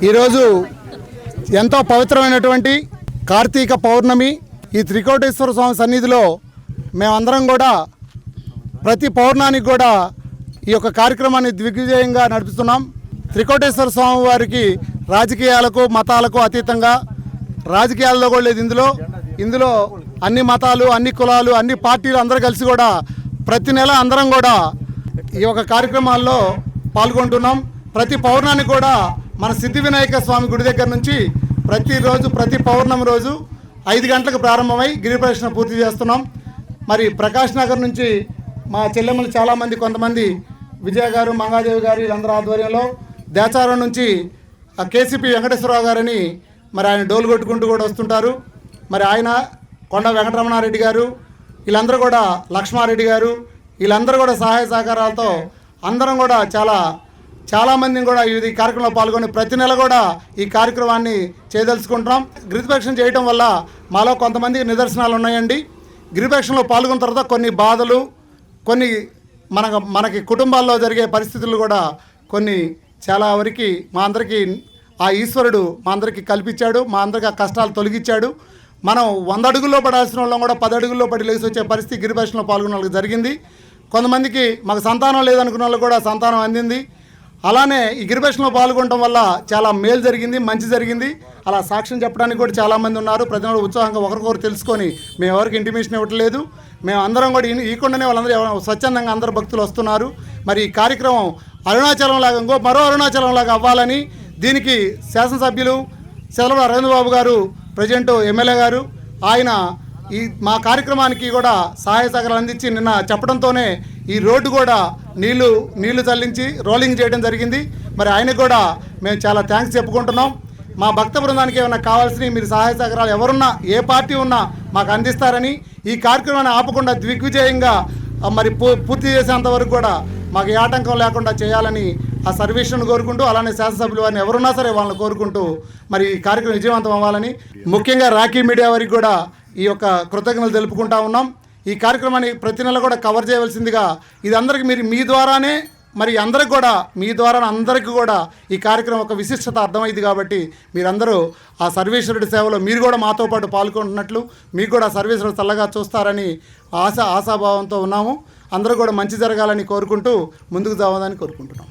ఈరోజు ఎంతో పవిత్రమైనటువంటి కార్తీక పౌర్ణమి. ఈ త్రికోటేశ్వర స్వామి సన్నిధిలో మేమందరం కూడా ప్రతి పౌర్ణానికి కూడా ఈ యొక్క కార్యక్రమాన్ని దిగ్విజయంగా నడుపుతున్నాం. త్రికోటేశ్వర స్వామి వారికి రాజకీయాలకు మతాలకు అతీతంగా, రాజకీయాల్లో కూడా లేదు ఇందులో అన్ని మతాలు, అన్ని కులాలు, అన్ని పార్టీలు అందరూ కలిసి కూడా ప్రతి నెల అందరం కూడా ఈ యొక్క కార్యక్రమాల్లో పాల్గొంటున్నాం. ప్రతి పౌర్ణానికి కూడా మన సిద్ధి వినాయక స్వామి గుడి దగ్గర నుంచి ప్రతిరోజు ప్రతి పౌర్ణమి రోజు 5 గంటలకు ప్రారంభమై గిరి ప్రదక్షిణ పూర్తి చేస్తున్నాం. మరి ప్రకాష్ నగర్ నుంచి మా చెల్లెమ్మలు చాలామంది, కొంతమంది విజయ గారు, మంగాదేవి గారు, వీళ్ళందరూ ఆధ్వర్యంలో, దేచారం నుంచి కేసీపీ వెంకటేశ్వరరావు గారని మరి ఆయన డోలు కొట్టుకుంటూ కూడా వస్తుంటారు. మరి ఆయన కొండ వెంకటరమణారెడ్డి గారు, వీళ్ళందరూ కూడా లక్ష్మారెడ్డి గారు, వీళ్ళందరూ కూడా సహాయ సహకారాలతో అందరం కూడా చాలామందిని కూడా ఈ కార్యక్రమంలో పాల్గొని ప్రతి నెల కూడా ఈ కార్యక్రమాన్ని చేయదలుచుకుంటున్నాం. గిరిప్రదక్షిణ చేయడం వల్ల మాలో కొంతమందికి నిదర్శనాలు ఉన్నాయండి. గిరిప్రదక్షిణలో పాల్గొన్న తర్వాత కొన్ని బాధలు, కొన్ని మనకి కుటుంబాల్లో జరిగే పరిస్థితులు కూడా కొన్ని చాలా వరకు మా అందరికీ ఆ ఈశ్వరుడు మా అందరికీ కల్పించాడు. మా అందరికీ ఆ కష్టాలు తొలగించాడు. మనం 100 అడుగుల్లో పడాల్సిన వాళ్ళం కూడా 10 అడుగుల్లో పడి లేచి వచ్చే పరిస్థితి గిరిప్రదక్షిణలో పాల్గొన్న వాళ్ళకి జరిగింది. కొంతమందికి మాకు సంతానం లేదనుకున్న వాళ్ళు కూడా సంతానం అందింది. అలానే ఈ గిరిప్రదక్షిణలో పాల్గొనడం వల్ల చాలా మేలు జరిగింది, మంచి జరిగింది. అలా సాక్ష్యం చెప్పడానికి కూడా చాలామంది ఉన్నారు. ప్రజలు ఉత్సాహంగా ఒకరికొకరు తెలుసుకొని మేము ఎవరికి ఇంటిమేషన్ ఇవ్వట్లేదు. మేము అందరం కూడా ఈకుండానే వాళ్ళందరూ స్వచ్ఛందంగా అందరు భక్తులు వస్తున్నారు. మరి ఈ కార్యక్రమం అరుణాచలం లాగా మరో అరుణాచలం లాగా అవ్వాలని దీనికి శాసనసభ్యులు సెలవుల అరవిందబాబు గారు, ప్రెసిడెంట్ ఎమ్మెల్యే గారు, ఆయన ఈ మా కార్యక్రమానికి కూడా సహాయ సహకారాలు అందించి నిన్న చెప్పడంతోనే ఈ రోడ్డు కూడా నీళ్లు చల్లించి రోలింగ్ చేయడం జరిగింది. మరి ఆయనకు కూడా మేము చాలా థ్యాంక్స్ చెప్పుకుంటున్నాం. మా భక్త బృందానికి ఏమైనా కావాల్సినవి మీరు సహాయ సహకారాలు ఎవరున్నా, ఏ పార్టీ ఉన్నా మాకు అందిస్తారని, ఈ కార్యక్రమాన్ని ఆపకుండా దిగ్విజయంగా మరి పూర్తి చేసేంత వరకు కూడా మాకు ఏ ఆటంకం లేకుండా చేయాలని ఆ సర్వీసును కోరుకుంటూ, అలానే శాసనసభ్యులు వారిని ఎవరున్నా సరే వాళ్ళని కోరుకుంటూ మరి ఈ కార్యక్రమం విజయవంతం అవ్వాలని, ముఖ్యంగా రాఖీ మీడియా వారికి కూడా ఈ యొక్క కృతజ్ఞతలు తెలుపుకుంటా ఉన్నాం. ఈ కార్యక్రమాన్ని ప్రతి నెల కూడా కవర్ చేయవలసిందిగా, ఇది అందరికీ మీ ద్వారానే మరి అందరికి కూడా మీ ద్వారా అందరికీ కూడా ఈ కార్యక్రమం ఒక విశిష్టత అర్థమైంది. కాబట్టి మీరందరూ ఆ సర్వేశ్వరుడి సేవలో మీరు కూడా మాతో పాటు పాల్గొంటున్నట్లు, మీకు కూడా సర్వేశ్వరుడు చల్లగా చూస్తారని ఆశాభావంతో ఉన్నాము. అందరూ కూడా మంచి జరగాలని కోరుకుంటూ ముందుకు సాగాలని కోరుకుంటున్నాం.